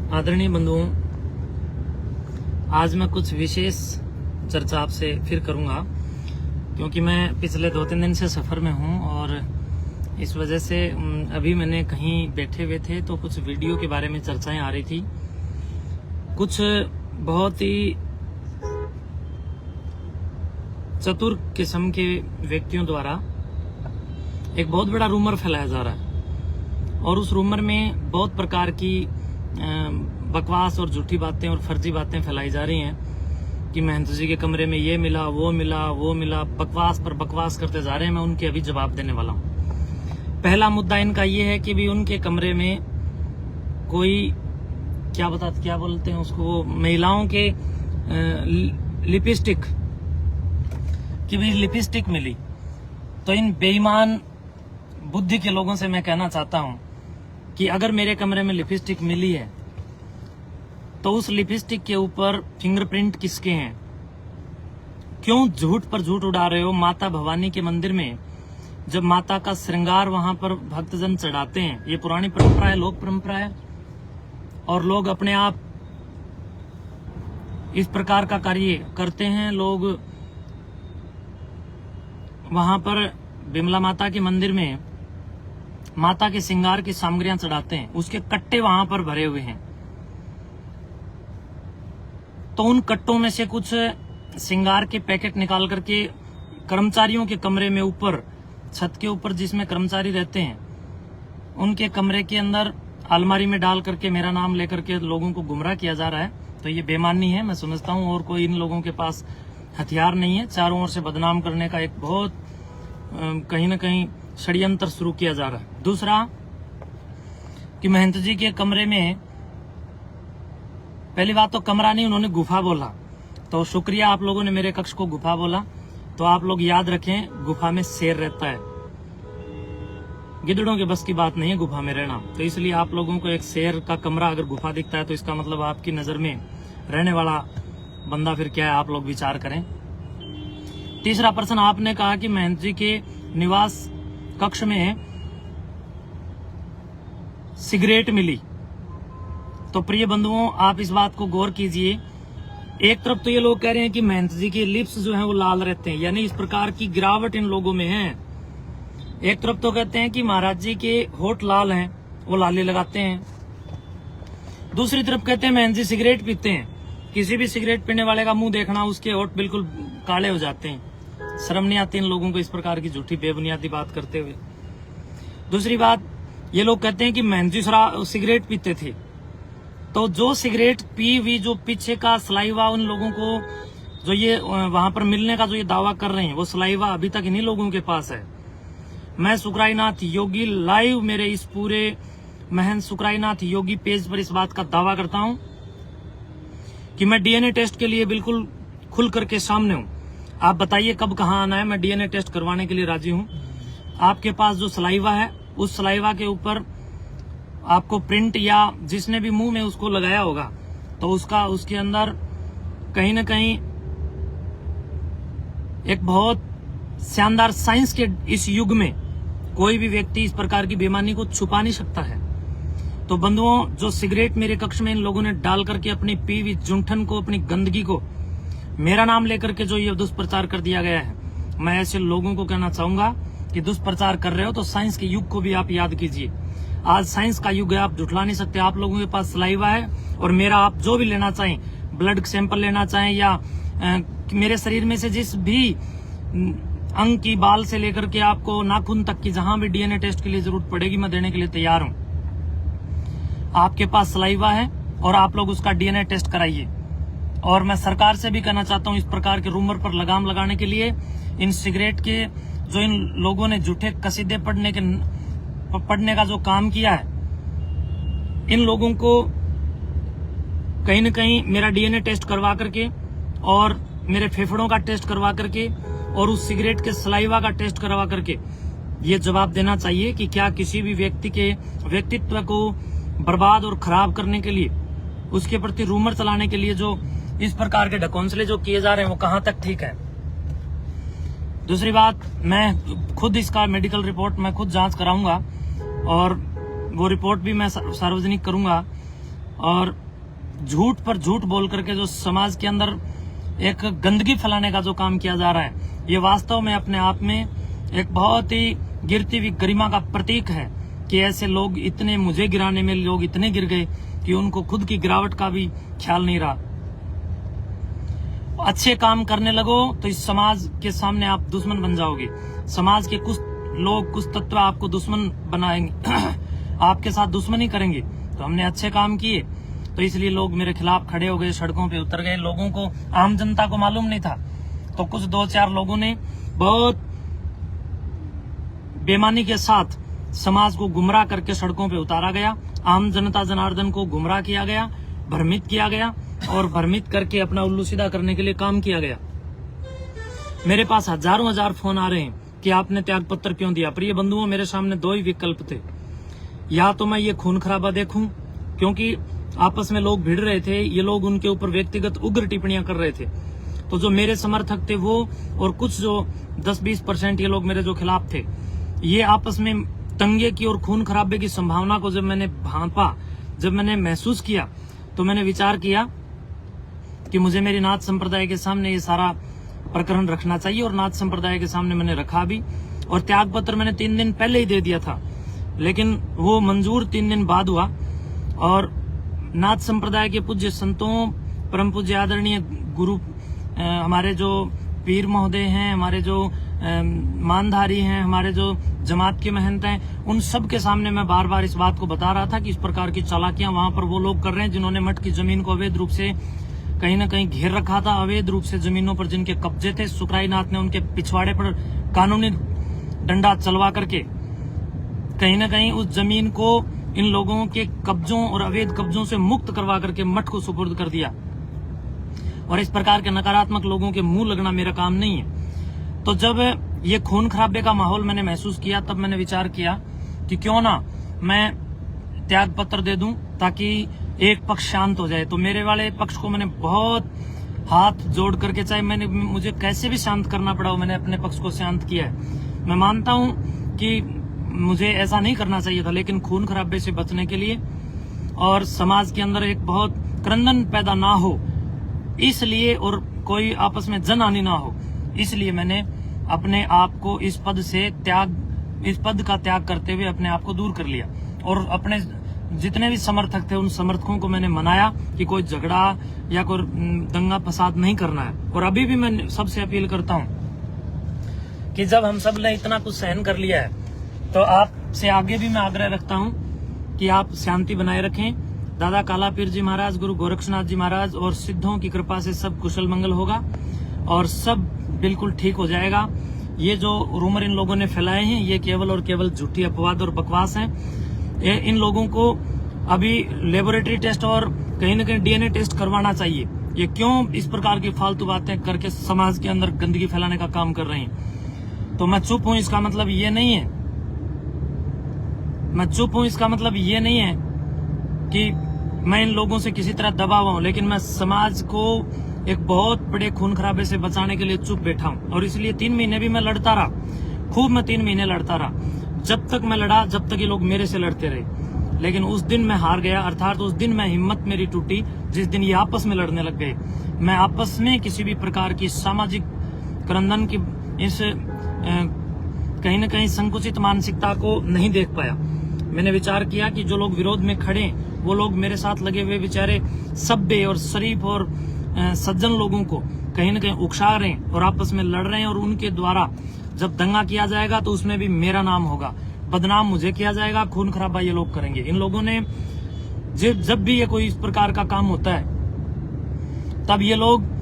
आदरणीय बंधुओं, आज मैं कुछ विशेष चर्चा आपसे फिर करूंगा क्योंकि मैं पिछले 2-3 दिन से सफ़र में हूं और इस वजह से अभी मैंने कहीं बैठे हुए थे तो कुछ वीडियो के बारे में चर्चाएं आ रही थी। कुछ बहुत ही चतुर किस्म के व्यक्तियों द्वारा एक बहुत बड़ा रूमर फैलाया जा रहा है और उस रूमर में बहुत प्रकार की बकवास और झूठी बातें और फर्जी बातें फैलाई जा रही हैं कि महंत जी के कमरे में ये मिला, वो मिला, बकवास पर बकवास करते जा रहे हैं। मैं उनके अभी जवाब देने वाला हूँ। पहला मुद्दा इनका ये है कि भी उनके कमरे में कोई क्या बोलते हैं उसको, महिलाओं के लिपस्टिक की भी लिपस्टिक मिली। तो इन बेईमान बुद्धि के लोगों से मैं कहना चाहता हूं कि अगर मेरे कमरे में लिपस्टिक मिली है तो उस लिपस्टिक के ऊपर फिंगरप्रिंट किसके हैं? क्यों झूठ पर झूठ उड़ा रहे हो? माता भवानी के मंदिर में जब माता का श्रृंगार वहां पर भक्तजन चढ़ाते हैं, ये पुरानी परंपरा है, लोक परंपरा है, और लोग अपने आप इस प्रकार का कार्य करते हैं। लोग वहां पर बिमला माता के मंदिर में माता के श्रृंगार की सामग्रियां चढ़ाते हैं, उसके कट्टे वहां पर भरे हुए हैं। तो उन कट्टों में से कुछ श्रृंगार के पैकेट निकाल करके कर्मचारियों के कमरे में ऊपर छत के ऊपर जिसमें कर्मचारी रहते हैं उनके कमरे के अंदर अलमारी में डाल करके मेरा नाम लेकर के लोगों को गुमराह किया जा रहा है। तो ये बेईमानी है, मैं समझता हूँ, और कोई इन लोगों के पास हथियार नहीं है। चारों ओर से बदनाम करने का एक बहुत कहीं न कहीं षड्यंत्र शुरू किया जा रहा है। दूसरा कि महंत जी के कमरे में, पहली बात तो कमरा नहीं, उन्होंने गुफा बोला, तो शुक्रिया आप लोगों ने मेरे कक्ष को गुफा बोला। तो आप लोग याद रखें, गुफा में शेर रहता है, गिद्धड़ों के बस की बात नहीं है गुफा में रहना। तो इसलिए आप लोगों को एक शेर का कमरा अगर गुफा दिखता है तो इसका मतलब आपकी नजर में रहने वाला बंदा फिर क्या है, आप लोग विचार करें। तीसरा प्रश्न, आपने कहा कि महंत जी के निवास कक्ष में सिगरेट मिली। तो प्रिय बंधुओं, आप इस बात को गौर कीजिए। एक तरफ तो ये लोग कह रहे हैं कि महंत जी के लिप्स जो हैं वो लाल रहते हैं, यानी इस प्रकार की गिरावट इन लोगों में है। एक तरफ तो कहते हैं कि महाराज जी के होठ लाल हैं, वो लाली लगाते हैं। दूसरी तरफ कहते हैं महंत जी सिगरेट पीते हैं, किसी भी सिगरेट पीने वाले का मुंह देखना, उसके होठ बिल्कुल काले हो जाते हैं। शर्म नहीं आती इन लोगों को इस प्रकार की झूठी बेबुनियादी बात करते हुए। दूसरी बात, ये लोग कहते हैं कि महंत जी सिगरेट पीते थे। तो जो सिगरेट पी हुई, जो पीछे का सलाइवा उन लोगों को जो ये वहां पर मिलने का जो ये दावा कर रहे हैं, वो सलाइवा अभी तक इन्हीं लोगों के पास है। मैं सुकराईनाथ योगी लाइव मेरे इस पूरे महंत सुकराईनाथ योगी पेज पर इस बात का दावा करता हूं कि मैं डीएनए टेस्ट के लिए बिल्कुल खुल करके सामने हूं। आप बताइए कब कहां आना है, मैं डीएनए टेस्ट करवाने के लिए राजी हूं। आपके पास जो सलाइवा है, उस सलाइवा के ऊपर आपको प्रिंट या जिसने भी मुंह में उसको लगाया होगा तो उसके अंदर कहीं न कहीं एक बहुत शानदार साइंस के इस युग में कोई भी व्यक्ति इस प्रकार की बेईमानी को छुपा नहीं सकता है। तो बंधुओं, जो सिगरेट मेरे कक्ष में इन लोगों ने डाल करके अपनी पीवी जूठन को, अपनी गंदगी को, मेरा नाम लेकर के जो ये दुष्प्रचार कर दिया गया है, मैं ऐसे लोगों को कहना चाहूंगा कि दुष्प्रचार कर रहे हो तो साइंस के युग को भी आप याद कीजिए। आज साइंस का युग है, आप झुठला नहीं सकते। आप लोगों के पास सलाइवा है और मेरा आप जो भी लेना चाहें, ब्लड सैंपल लेना चाहें या मेरे शरीर में से जिस भी अंग की, बाल से लेकर के आपको नाखून तक की जहां भी डीएनए टेस्ट के लिए जरूरत पड़ेगी, मैं देने के लिए तैयार हूं। आपके पास सलाइवा है और आप लोग उसका डीएनए टेस्ट कराइए। और मैं सरकार से भी कहना चाहता हूं, इस प्रकार के रूमर पर लगाम लगाने के लिए, इन सिगरेट के जो इन लोगों ने झूठे कसीदे पढ़ने का जो काम किया है, इन लोगों को कहीं न कहीं मेरा डीएनए टेस्ट करवा करके और मेरे फेफड़ों का टेस्ट करवा करके और उस सिगरेट के सलाइवा का टेस्ट करवा करके ये जवाब देना चाहिए कि क्या किसी भी व्यक्ति के व्यक्तित्व को बर्बाद और खराब करने के लिए, उसके प्रति रूमर चलाने के लिए जो इस प्रकार के ढकोंसले जो किए जा रहे हैं वो कहां तक ठीक है। दूसरी बात, मैं खुद इसका मेडिकल रिपोर्ट मैं खुद जांच कराऊंगा और वो रिपोर्ट भी मैं सार्वजनिक करूंगा और झूठ पर झूठ बोल करके जो समाज के अंदर एक गंदगी फैलाने का जो काम किया जा रहा है, ये वास्तव में अपने आप में एक बहुत ही गिरती हुई गरिमा का प्रतीक है कि ऐसे लोग इतने, मुझे गिराने में लोग इतने गिर गए कि उनको खुद की गिरावट का भी ख्याल नहीं रहा। अच्छे काम करने लगो तो इस समाज के सामने आप दुश्मन बन जाओगे। समाज के कुछ लोग, कुछ तत्व आपको दुश्मन बनाएंगे आपके साथ दुश्मनी करेंगे। तो हमने अच्छे काम किए तो इसलिए लोग मेरे खिलाफ खड़े हो गए, सड़कों पे उतर गए। लोगों को, आम जनता को मालूम नहीं था, तो कुछ 2-4 लोगों ने बहुत बेईमानी के साथ समाज को गुमराह करके सड़कों पे उतारा गया। आम जनता जनार्दन को गुमराह किया गया, भ्रमित किया गया और भ्रमित करके अपना उल्लू सीधा करने के लिए काम किया गया। मेरे पास हजारों हजार फोन आ रहे हैं कि आपने त्याग पत्र क्यों दिया। प्रिय बंधुओं, मेरे सामने 2 ही विकल्प थे। या तो मैं ये खून खराबा देखूं, क्योंकि आपस में लोग भिड़ रहे थे, ये लोग उनके ऊपर व्यक्तिगत उग्र टिप्पणियां कर रहे थे। तो जो मेरे समर्थक थे वो, और कुछ जो 10-20% ये लोग मेरे जो खिलाफ थे, ये आपस में दंगे की और खून खराबे की संभावना को जब मैंने भांपा, जब मैंने महसूस किया, तो मैंने विचार किया कि मुझे मेरी नाथ संप्रदाय के सामने ये सारा प्रकरण रखना चाहिए। और नाथ संप्रदाय के सामने मैंने रखा भी, और त्याग पत्र मैंने 3 दिन पहले ही दे दिया था, लेकिन वो मंजूर 3 दिन बाद हुआ। और नाथ संप्रदाय के पूज्य संतों, परम पूज्य आदरणीय गुरु, हमारे जो पीर महोदय हैं, हमारे जो मानधारी हैं, हमारे जो जमात के महंत हैं, उन सब के सामने मैं बार बार इस बात को बता रहा था कि इस प्रकार की चालाकियां वहां पर वो लोग कर रहे हैं जिन्होंने मठ की जमीन को अवैध रूप से कहीं न कहीं घेर रखा था। अवैध रूप से जमीनों पर जिनके कब्जे थे, सुखराई नाथ ने उनके पिछवाड़े पर कानूनी डंडा चलवा करके कहीं न कहीं उस जमीन को इन लोगों के कब्जों और अवैध कब्जों से मुक्त करवा करके मठ को सुपुर्द कर दिया। और इस प्रकार के नकारात्मक लोगों के मुंह लगना मेरा काम नहीं है। तो जब ये खून खराबे का माहौल मैंने महसूस किया, तब मैंने विचार किया कि क्यों ना मैं त्याग पत्र दे दूं ताकि एक पक्ष शांत हो जाए। तो मेरे वाले पक्ष को मैंने बहुत हाथ जोड़ करके, चाहे मुझे कैसे भी शांत करना पड़ा हो, मैंने अपने पक्ष को शांत किया है। मैं मानता हूं कि मुझे ऐसा नहीं करना चाहिए था, लेकिन खून खराबे से बचने के लिए और समाज के अंदर एक बहुत क्रंदन पैदा ना हो इसलिए, और कोई आपस में जन हानि ना हो, इसलिए मैंने अपने आप को इस पद का त्याग करते हुए अपने आप को दूर कर लिया। और अपने जितने भी समर्थक थे, उन समर्थकों को मैंने मनाया कि कोई झगड़ा या कोई दंगा फसाद नहीं करना है। और अभी भी मैं सबसे अपील करता हूं कि जब हम सब ने इतना कुछ सहन कर लिया है, तो आपसे आगे भी मैं आग्रह रखता हूं कि आप शांति बनाए रखें। दादा काला पीर जी महाराज, गुरु गोरक्षनाथ जी महाराज और सिद्धों की कृपा से सब कुशल मंगल होगा और सब बिल्कुल ठीक हो जाएगा। ये जो रूमर इन लोगों ने फैलाए हैं, ये केवल और केवल झूठी अपवाद और बकवास है। इन लोगों को अभी लेबोरेटरी टेस्ट और कहीं न कहीं DNA टेस्ट करवाना चाहिए। ये क्यों इस प्रकार की फालतू बातें करके समाज के अंदर गंदगी फैलाने का काम कर रहे हैं। तो मैं चुप हूं, इसका मतलब ये नहीं है, मैं चुप हूं इसका मतलब ये नहीं है कि मैं इन लोगों से किसी तरह दबा हुआ हूं, लेकिन मैं समाज को एक बहुत बड़े खून खराबे से बचाने के लिए चुप बैठा हूं। और इसलिए 3 महीने भी मैं लड़ता रहा, खूब मैं 3 महीने लड़ता रहा। जब तक मैं लड़ा, जब तक ये लोग मेरे से लड़ते रहे, लेकिन उस दिन मैं हार गया। अर्थात उस दिन मैं हिम्मत मेरी टूटी जिस दिन ये आपस में लड़ने लग गए। मैं आपस में किसी भी प्रकार की सामाजिक क्रंदन की इस कहीं न कहीं संकुचित मानसिकता को नहीं देख पाया। मैंने विचार किया कि जो लोग विरोध में खड़े, वो लोग मेरे साथ लगे हुए बेचारे सभ्य और शरीफ और सज्जन लोगों को कहीं न कहीं उकसा रहे हैं और आपस में लड़ रहे हैं। और उनके द्वारा जब दंगा किया जाएगा तो उसमें भी मेरा नाम होगा, बदनाम मुझे किया जाएगा, खून खराबा ये लोग करेंगे। इन लोगों ने जब भी ये कोई इस प्रकार का काम होता है, तब ये लोग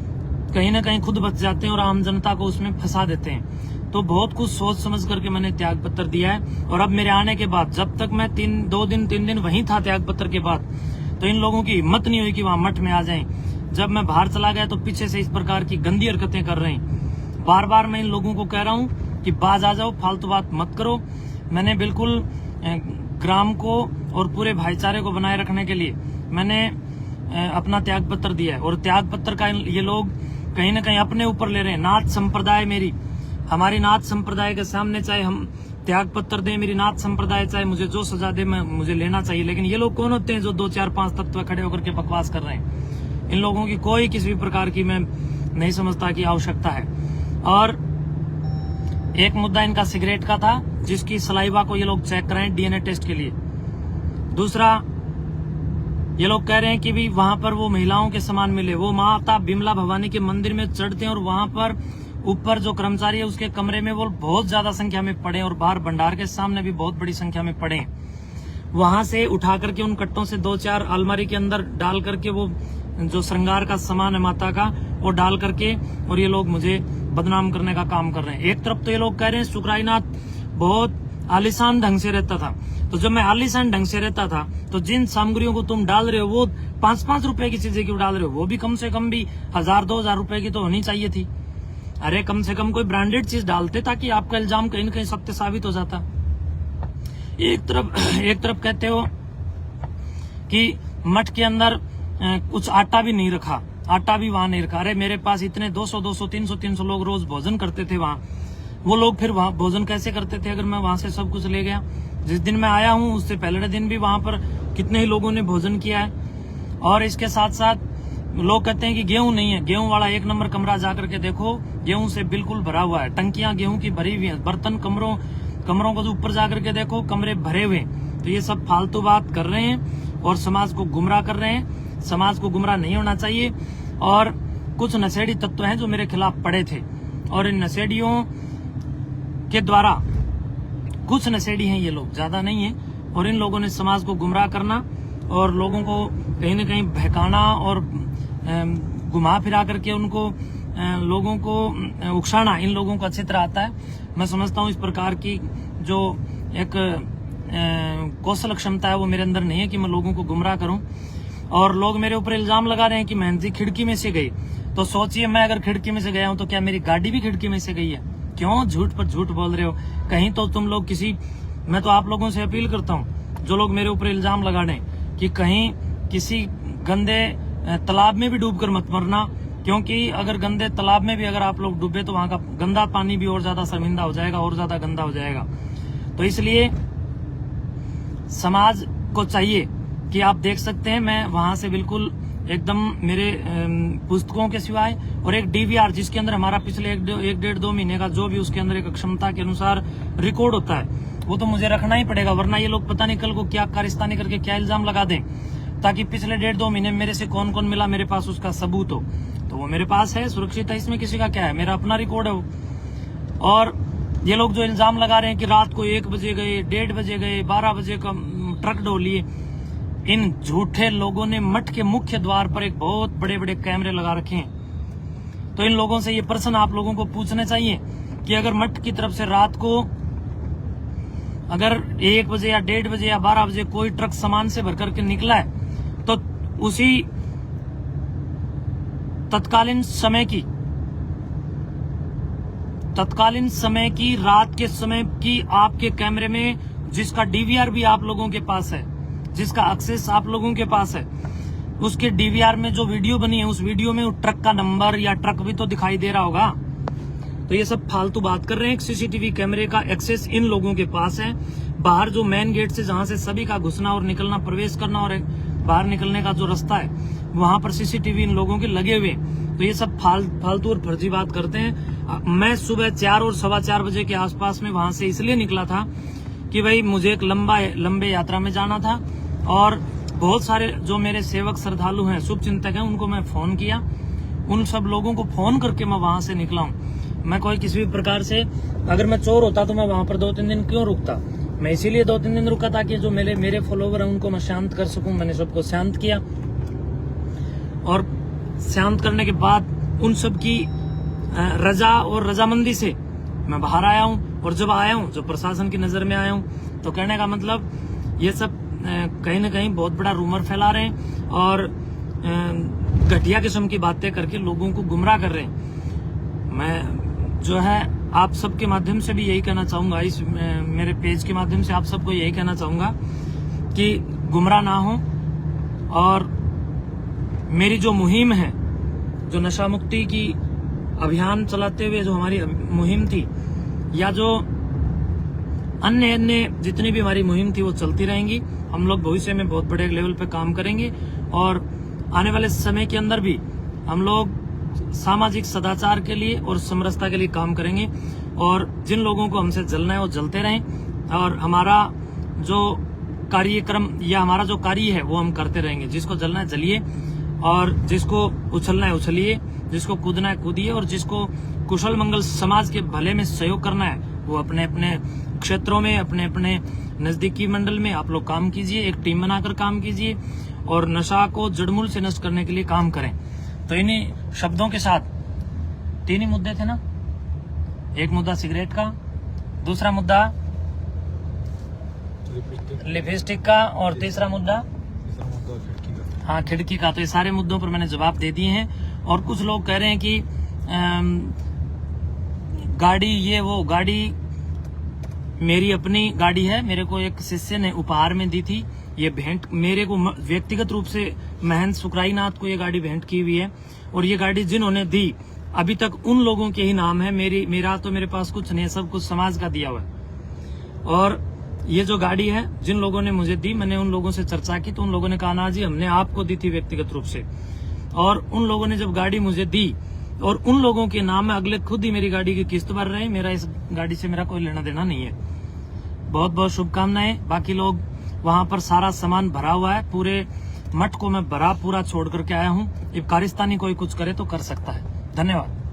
कहीं न कहीं खुद बच जाते हैं और आम जनता को उसमें फंसा देते हैं। तो बहुत कुछ सोच समझ करके मैंने त्याग पत्र दिया है। और अब मेरे आने के बाद, जब तक मैं 3 दिन वहीं था त्याग पत्र के बाद, तो इन लोगों की हिम्मत नहीं हुई कि वहां मठ में आ जाएं। जब मैं बाहर चला गया तो पीछे से इस प्रकार की गंदी हरकतें कर रहे हैं। बार बार मैं इन लोगों को कह रहा हूं कि बाज आ जाओ, फालतू बात मत करो। मैंने बिल्कुल ग्राम को और पूरे भाईचारे को बनाए रखने के लिए मैंने अपना त्याग पत्र दिया है। और त्याग पत्र का ये लोग कहीं न कहीं अपने ऊपर ले रहे हैं। नाथ संप्रदाय हमारी नाथ संप्रदाय के सामने चाहे हम त्याग पत्र दे, मेरी नाथ संप्रदाय चाहे मुझे जो सजा दे, मैं मुझे लेना चाहिए। लेकिन ये लोग कौन होते हैं जो 2 4 5 तत्व खड़े होकर के बकवास कर रहे हैं? इन लोगों की कोई किसी भी प्रकार की मैं नहीं समझता कि आवश्यकता है। और एक मुद्दा इनका सिगरेट का था, जिसकी सलाइवा को ये लोग चेक कराएं डीएनए टेस्ट के लिए। दूसरा, ये लोग कह रहे हैं कि भी वहां पर वो महिलाओं के समान मिले। वो माता बिमला भवानी के मंदिर में चढ़ते हैं और वहां पर ऊपर जो कर्मचारी है उसके कमरे में वो बहुत ज्यादा संख्या में पड़े और बाहर भंडार के सामने भी बहुत बड़ी संख्या में पड़े। वहां से उठा करके उन कट्टों से 2 4 अलमारी के अंदर डाल करके वो जो श्रृंगार का सामान है माता का वो डाल करके, और ये लोग मुझे बदनाम करने का काम कर रहे हैं। एक तरफ तो ये लोग कह रहे हैं सुखराईनाथ बहुत आलीशान ढंग से रहता था। तो जब मैं आलीशान ढंग से रहता था तो जिन सामग्रियों को तुम डाल रहे हो वो 5-5 रुपए की चीजें क्यों डाल रहे हो? वो भी कम से कम भी 1000-2000 रुपए की तो होनी चाहिए थी। अरे कम से कम कोई ब्रांडेड चीज डालते ताकि आपका इल्जाम कहीं न कहीं सत्य साबित हो जाता। एक तरफ कहते हो कि मठ के अंदर कुछ आटा भी नहीं रखा, आटा भी वहां नहीं रखा। अरे मेरे पास इतने 200, 300 लोग रोज भोजन करते थे वहां। वो लोग फिर वहां भोजन कैसे करते थे अगर मैं वहां से सब कुछ ले गया? जिस दिन मैं आया हूं उससे पहले दिन भी वहां पर कितने ही लोगों ने भोजन किया है। और इसके साथ साथ लोग कहते हैं कि गेहूं नहीं है। गेहूं वाला 1 नंबर कमरा जाकर के देखो, गेहूं से बिल्कुल भरा हुआ है। टंकियां गेहूं की भरी हुई है। बर्तन कमरों को ऊपर जाकर के देखो, कमरे भरे हुए। तो ये सब फालतू बात कर रहे हैं और समाज को गुमराह कर रहे हैं। समाज को गुमराह नहीं होना चाहिए। और कुछ नशेड़ी तत्व हैं जो मेरे खिलाफ पड़े थे, और इन नशेड़ियों के द्वारा, कुछ नशेड़ी हैं ये लोग, ज्यादा नहीं है, और इन लोगों ने समाज को गुमराह करना और लोगों को कहीं न कहीं बहकाना और घुमा फिरा करके उनको लोगों को उकसाना इन लोगों को अच्छी तरह आता है। मैं समझता हूँ इस प्रकार की जो एक कौशल क्षमता है वो मेरे अंदर नहीं है कि मैं लोगों को गुमराह करूं। और लोग मेरे ऊपर इल्जाम लगा रहे हैं कि मेहंदी खिड़की में से गई। तो सोचिए, मैं अगर खिड़की में से गया हूं तो क्या मेरी गाड़ी भी खिड़की में से गई है? क्यों झूठ पर झूठ बोल रहे हो? कहीं तो तुम लोग मैं तो आप लोगों से अपील करता हूं जो लोग मेरे ऊपर इल्जाम लगा रहे हैं कि कहीं किसी गंदे तालाब में भी डूबकर मत मरना, क्योंकि अगर गंदे तालाब में भी अगर आप लोग डूबे तो वहां का गंदा पानी भी और ज्यादा शर्मिंदा हो जाएगा, और ज्यादा गंदा हो जाएगा। तो इसलिए समाज को चाहिए कि आप देख सकते हैं मैं वहां से बिल्कुल एकदम मेरे पुस्तकों के सिवाय और एक डीवीआर जिसके अंदर हमारा पिछले 1-1.5-2 महीने का जो भी उसके अंदर एक क्षमता के अनुसार रिकॉर्ड होता है वो तो मुझे रखना ही पड़ेगा, वरना ये लोग पता नहीं कल को क्या कारिस्तानी करके क्या इल्जाम लगा दें, ताकि पिछले 1.5-2 महीने मेरे से कौन कौन मिला मेरे पास उसका सबूत हो। तो वो मेरे पास है, सुरक्षित है, इसमें किसी का क्या है, मेरा अपना रिकॉर्ड है वो। और ये लोग जो इल्जाम लगा रहे हैं कि रात को 1 बजे गए, 1:30 बजे गए, 12 बजे का ट्रक ढोलिए, इन झूठे लोगों ने मठ के मुख्य द्वार पर एक बहुत बड़े बड़े कैमरे लगा रखे हैं। तो इन लोगों से ये प्रश्न आप लोगों को पूछने चाहिए कि अगर मठ की तरफ से रात को अगर 1 बजे या 1:30 बजे या 12 बजे कोई ट्रक सामान से भर करके निकला है तो उसी तत्कालीन समय की रात के समय की आपके कैमरे में, जिसका डीवीआर भी आप लोगों के पास है, जिसका एक्सेस आप लोगों के पास है, उसके डीवीआर में जो वीडियो बनी है उस वीडियो में ट्रक का नंबर या ट्रक भी तो दिखाई दे रहा होगा। तो ये सब फालतू बात कर रहे हैं। सीसीटीवी कैमरे का एक्सेस इन लोगों के पास है। बाहर जो मेन गेट से जहां से सभी का घुसना और निकलना, प्रवेश करना और बाहर निकलने का जो रास्ता है वहां पर सीसीटीवी इन लोगों के लगे हुए। तो ये सब फालतू और फर्जी बात करते हैं। मैं सुबह 4 और 4:15 बजे के आसपास में वहां से इसलिए निकला था कि भाई मुझे एक लंबे यात्रा में जाना था, और बहुत सारे जो मेरे सेवक श्रद्धालु हैं, शुभ चिंतक हैं, उनको मैं फोन किया। उन सब लोगों को फोन करके मैं वहां से निकला हूँ। मैं कोई किसी भी प्रकार से, अगर मैं चोर होता तो मैं वहां पर 2-3 दिन क्यों रुकता? मैं इसीलिए 2-3 दिन रुका ताकि जो मेरे फॉलोवर हैं उनको मैं शांत कर सकूं। मैंने सबको शांत किया, और शांत करने के बाद उन सब की रजा और रजामंदी से मैं बाहर आया हूं। और जब आया हूं, जब प्रशासन की नजर में आया हूं, तो कहने का मतलब ये सब कहीं न कहीं बहुत बड़ा रूमर फैला रहे हैं और घटिया किस्म की बातें करके लोगों को गुमराह कर रहे हैं। मैं जो है आप सबके माध्यम से भी यही कहना चाहूंगा, इस मेरे पेज के माध्यम से आप सबको यही कहना चाहूंगा कि गुमराह ना हो। और मेरी जो मुहिम है, जो नशा मुक्ति की अभियान चलाते हुए जो हमारी मुहिम थी, या जो अन्य अन्य जितनी भी हमारी मुहिम थी वो चलती रहेंगी। हम लोग भविष्य में बहुत बड़े लेवल पे काम करेंगे और आने वाले समय के अंदर भी हम लोग सामाजिक सदाचार के लिए और समरसता के लिए काम करेंगे। और जिन लोगों को हमसे जलना है वो जलते रहें और हमारा जो कार्यक्रम या हमारा जो कार्य है वो हम करते रहेंगे। जिसको जलना है जलिए और जिसको उछलना है उछलिए, जिसको कूदना है कूदिए और जिसको कुशल मंगल समाज के भले में सहयोग करना है वो अपने अपने क्षेत्रों में, अपने अपने नजदीकी मंडल में आप लोग काम कीजिए, एक टीम बनाकर काम कीजिए और नशा को जड़मूल से नष्ट करने के लिए काम करें। तो इन्हीं शब्दों के साथ 3 ही मुद्दे थे ना, एक मुद्दा सिगरेट का, दूसरा मुद्दा लिपस्टिक का और तीसरा मुद्दा हाँ खिड़की का। तो ये सारे मुद्दों पर मैंने जवाब दे दिए हैं। और कुछ लोग कह रहे हैं कि गाड़ी ये वो, गाड़ी मेरी अपनी गाड़ी है, मेरे को एक शिष्य ने उपहार में दी थी। ये भेंट मेरे को व्यक्तिगत रूप से महंत सुखराई नाथ को ये गाड़ी भेंट की हुई है और ये गाड़ी जिन्होंने दी अभी तक उन लोगों के ही नाम है। मेरा तो मेरे पास कुछ नहीं है, सब कुछ समाज का दिया हुआ है। और ये जो गाड़ी है जिन लोगों ने मुझे दी, मैंने उन लोगों से चर्चा की तो उन लोगों ने कहा ना जी हमने आपको दी थी व्यक्तिगत रूप से। और उन लोगों ने जब गाड़ी मुझे दी और उन लोगों के नाम में अगले खुद ही मेरी गाड़ी की किस्त भर रहे हैं, मेरा इस गाड़ी से मेरा कोई लेना देना नहीं है। बहुत बहुत शुभकामनाएं। बाकी लोग वहां पर सारा सामान भरा हुआ है, पूरे मठ को मैं भरा पूरा छोड़ करके आया हूँ। अब कारिस्तानी कोई कुछ करे तो कर सकता है। धन्यवाद।